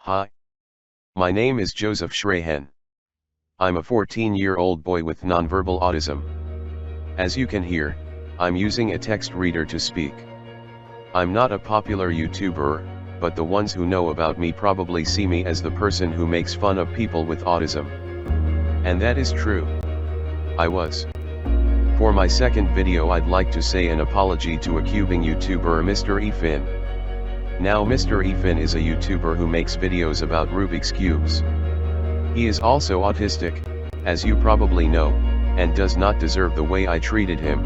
Hi. My name is Joseph Shrayhan. I'm a 14-year-old boy with nonverbal autism. As you can hear, I'm using a text reader to speak. I'm not a popular YouTuber, but the ones who know about me probably see me as the person who makes fun of people with autism. And that is true. I was. For my second video, I'd like to say an apology to a cubing YouTuber Mr. FYNN. Now Mr. FYNN is a YouTuber who makes videos about Rubik's Cubes. He is also autistic, as you probably know, and does not deserve the way I treated him.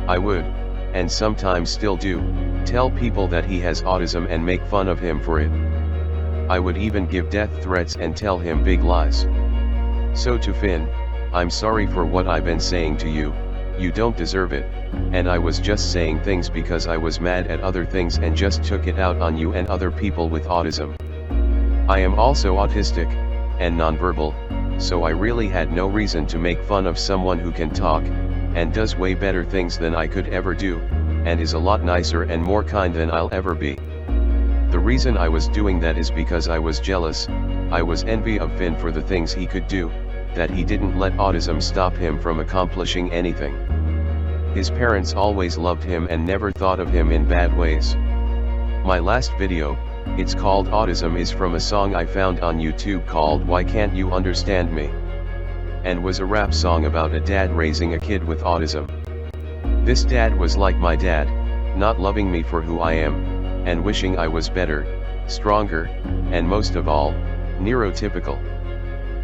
I would, and sometimes still do, tell people that he has autism and make fun of him for it. I would even give death threats and tell him big lies. So to Finn, I'm sorry for what I've been saying to you. You don't deserve it, and I was just saying things because I was mad at other things and just took it out on you and other people with autism. I am also autistic, and nonverbal, so I really had no reason to make fun of someone who can talk, and does way better things than I could ever do, and is a lot nicer and more kind than I'll ever be. The reason I was doing that is because I was jealous. I was envy of Finn for the things he could do, that he didn't let autism stop him from accomplishing anything. His parents always loved him and never thought of him in bad ways. My last video, it's called Autism, is from a song I found on YouTube called Why Can't You Understand Me? And was a rap song about a dad raising a kid with autism. This dad was like my dad, not loving me for who I am, and wishing I was better, stronger, and most of all, neurotypical.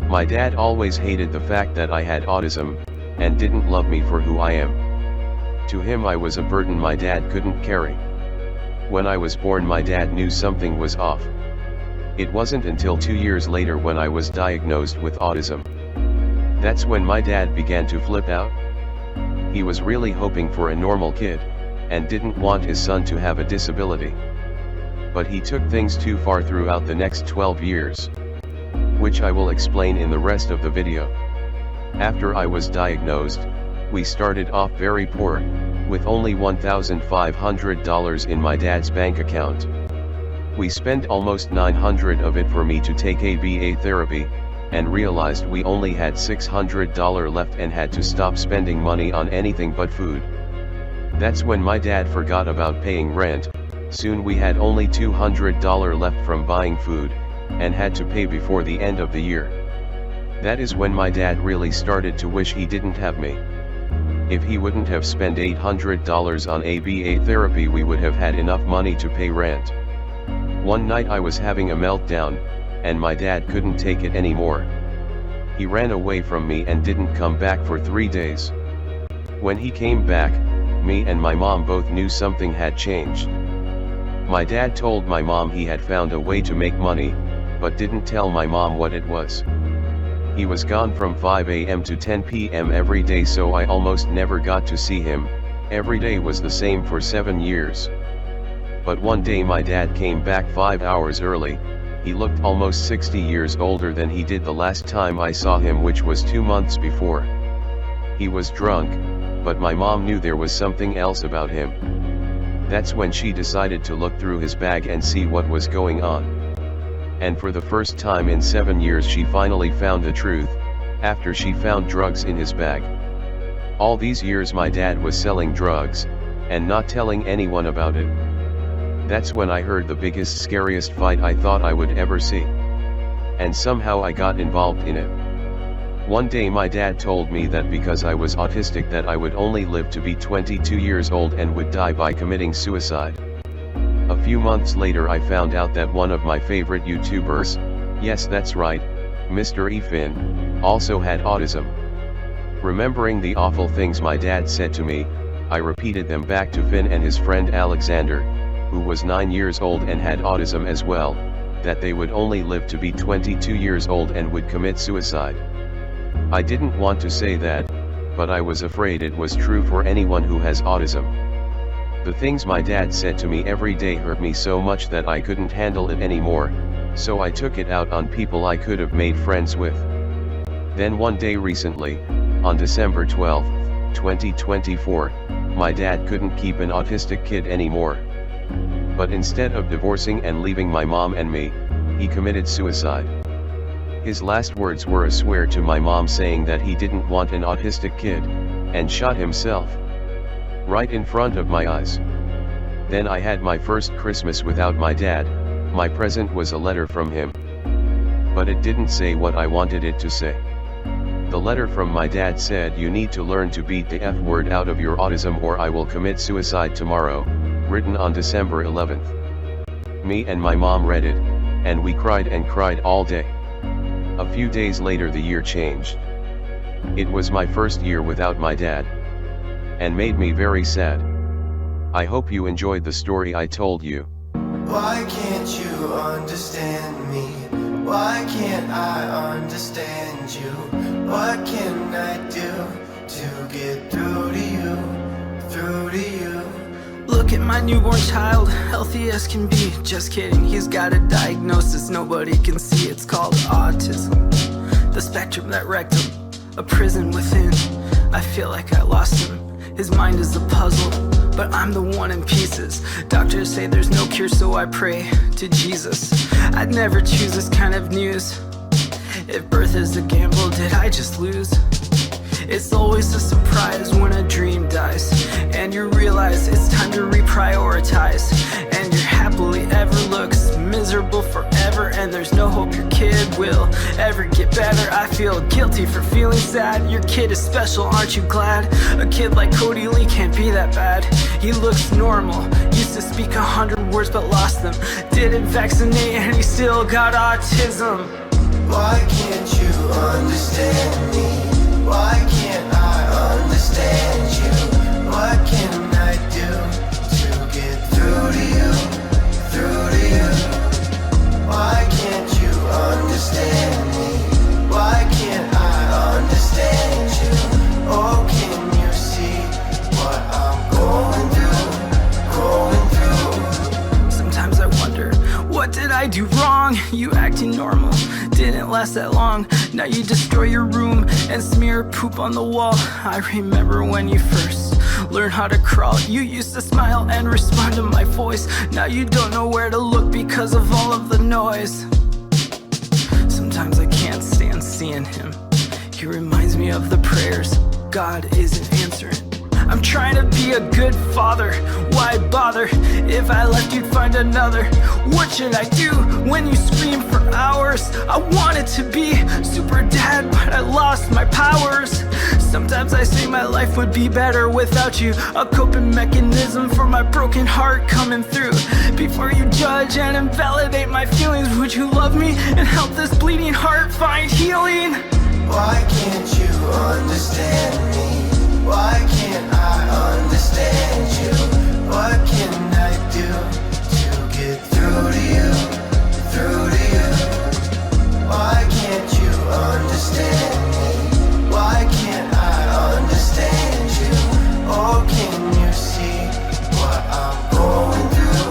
My dad always hated the fact that I had autism, and didn't love me for who I am. To him I was a burden my dad couldn't carry. When I was born my dad knew something was off. It wasn't until 2 years later when I was diagnosed with autism. That's when my dad began to flip out. He was really hoping for a normal kid, and didn't want his son to have a disability. But he took things too far throughout the next 12 years. Which I will explain in the rest of the video. After I was diagnosed, we started off very poor, with only $1,500 in my dad's bank account. We spent almost $900 of it for me to take ABA therapy, and realized we only had $600 left and had to stop spending money on anything but food. That's when my dad forgot about paying rent. Soon we had only $200 left from buying food, and had to pay before the end of the year. That is when my dad really started to wish he didn't have me. If he wouldn't have spent $800 on ABA therapy, we would have had enough money to pay rent. One night I was having a meltdown, and my dad couldn't take it anymore. He ran away from me and didn't come back for 3 days. When he came back, me and my mom both knew something had changed. My dad told my mom he had found a way to make money, but didn't tell my mom what it was. He was gone from 5 a.m. to 10 p.m. every day, so I almost never got to see him. Every day was the same for 7 years. But one day my dad came back 5 hours early. He looked almost 60 years older than he did the last time I saw him, which was 2 months before. He was drunk, but my mom knew there was something else about him. That's when she decided to look through his bag and see what was going on. And for the first time in 7 years she finally found the truth, after she found drugs in his bag. All these years my dad was selling drugs, and not telling anyone about it. That's when I heard the biggest, scariest fight I thought I would ever see. And somehow I got involved in it. One day my dad told me that because I was autistic that I would only live to be 22 years old and would die by committing suicide. A few months later I found out that one of my favorite YouTubers, yes that's right, Mr. FYNN, also had autism. Remembering the awful things my dad said to me, I repeated them back to Finn and his friend Alexander, who was 9 years old and had autism as well, that they would only live to be 22 years old and would commit suicide. I didn't want to say that, but I was afraid it was true for anyone who has autism. The things my dad said to me every day hurt me so much that I couldn't handle it anymore, so I took it out on people I could have made friends with. Then one day recently, on December 12, 2024, my dad couldn't keep an autistic kid anymore. But instead of divorcing and leaving my mom and me, he committed suicide. His last words were a swear to my mom saying that he didn't want an autistic kid, and shot himself. Right in front of my eyes. Then I had my first Christmas without my dad. My present was a letter from him. But it didn't say what I wanted it to say. The letter from my dad said, "You need to learn to beat the F word out of your autism or I will commit suicide tomorrow," written on December 11th. Me and my mom read it, and we cried and cried all day. A few days later the year changed. It was my first year without my dad. And made me very sad. I hope you enjoyed the story I told you. Why can't you understand me? Why can't I understand you? What can I do to get through to you, through to you? Look at my newborn child, healthy as can be. Just kidding, he's got a diagnosis nobody can see. It's called autism, the spectrum that wrecked him, a prison within. I feel like I lost him, his mind is a puzzle, but I'm the one in pieces. Doctors say there's no cure, so I pray to Jesus. I'd never choose this kind of news. If birth is a gamble, did I just lose? It's always a surprise when a dream dies, and you realize it's time to reprioritize. And your happily ever looks miserable forever, and there's no hope your kid will ever get better. I feel guilty for feeling sad. Your kid is special, aren't you glad? A kid like Cody Lee can't be that bad. He looks normal, used to speak 100 words but lost them. Didn't vaccinate and he still got autism. Why can't you understand me? Why can't I understand you? What can I do to get through to you, through to you? Why can't you understand me? Why can't I understand you? Oh, can you see what I'm going through, Sometimes I wonder, what did I do wrong? You acting normal, didn't last that long. Now you destroy your room and smear poop on the wall. I remember when you first learned how to crawl. You used to smile and respond to my voice. Now you don't know where to look because of all of the noise. Sometimes I can't stand seeing him. He reminds me of the prayers God isn't answering. I'm trying to be a good father, why bother? If I left you'd find another. What should I do when you scream for hours? I wanted to be super dad, but I lost my powers. Sometimes I say my life would be better without you, a coping mechanism for my broken heart coming through. Before you judge and invalidate my feelings, would you love me and help this bleeding heart find healing? Why can't you understand me? Why can't I understand you? What can I do to get through to you, through to you? Why can't you understand me? Why can't I understand you? Oh, can you see what I'm going through,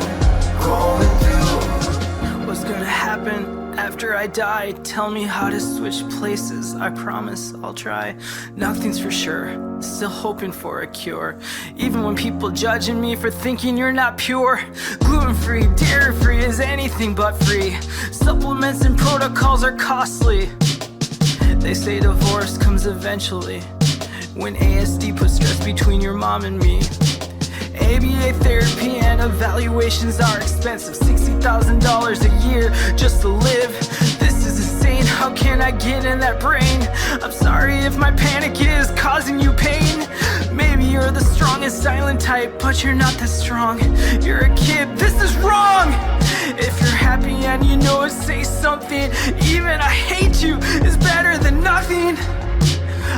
What's gonna happen after I die? Tell me how to switch places. I promise I'll try. Nothing's for sure, still hoping for a cure. Even when people judging me for thinking you're not pure. Gluten-free, dairy-free is anything but free. Supplements and protocols are costly. They say divorce comes eventually, when ASD puts stress between your mom and me. ABA therapy and evaluations are expensive, $60,000 a year just to live. This is insane, how can I get in that brain? I'm sorry if my panic is causing you pain. Maybe you're the strongest silent type, but you're not that strong. You're a kid, this is wrong. If you're happy and you know it, say something. Even I hate you is better than nothing.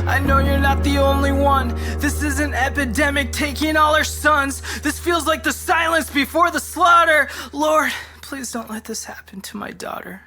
I know you're not the only one. This is an epidemic taking all our sons. This feels like the silence before the slaughter. Lord, please don't let this happen to my daughter.